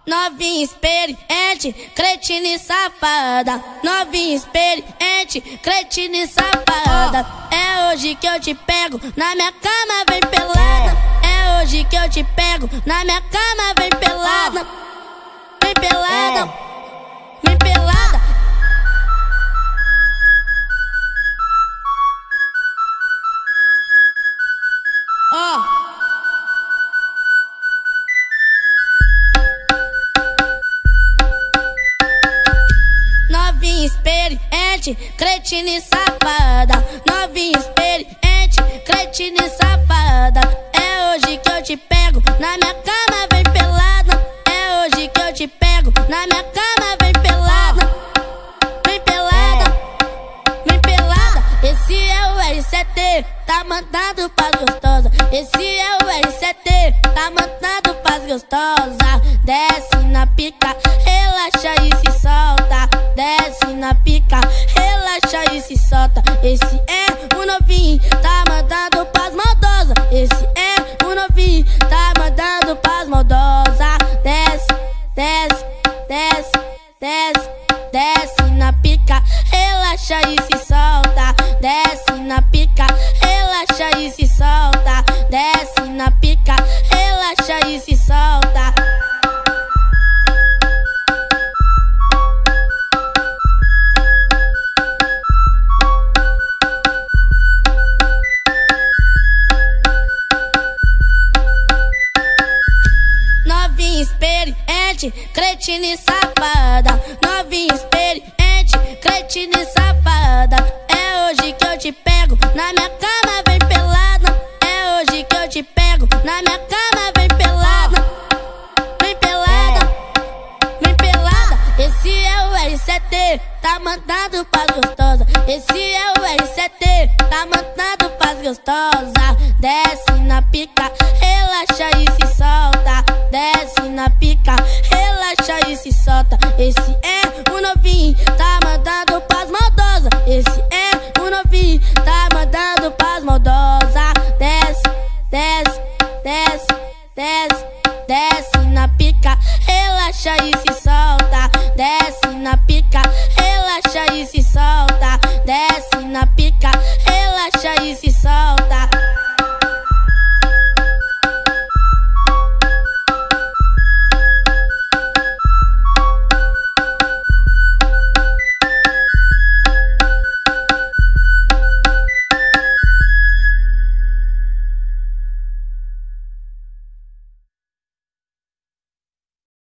Novinha experiente, cretina e safada. Novinha experiente, cretina e safada. É hoje que eu te pego, na minha cama vem pelada. É hoje que eu te pego, na minha cama vem pelada. Vem pelada, vem pelada. Ó. Novinha experiente, cretina e safada. Novinha experiente, cretina e safada. É hoje que eu te pego, na minha cama vem pelada. É hoje que eu te pego, na minha cama vem pelada. Vem pelada, vem pelada. Esse é o R7, tá mandando pras gostosa. Esse é o R7, tá mandando pras gostosa. Desce na pica, relaxa e se solta. Desce na pica, relaxa e se solta. Esse é o novinho, tá mandando pras maldosa. Esse é o novinho, tá mandando pras maldosa. Desce, desce, desce, desce, desce na pica, relaxa e se solta. Desce na pica, relaxa e se solta. Desce na pica, relaxa e se solta. Novinha experiente, cretina e safada. Novinha experiente, cretina e safada. É hoje que eu te pego, na minha cama vem pelada. É hoje que eu te pego, na minha cama vem pelada. Vem pelada, vem pelada. Esse é o R7, tá mandando pras gostosa. Esse é o R7, tá mandando pras gostosa. Desce na pica, relaxa e se solta. Desce na pica, relaxa e se solta. Esse é o novinho, tá mandando pras maldosa. Esse é o novinho, tá mandando pras maldosa. Desce, desce, desce, desce.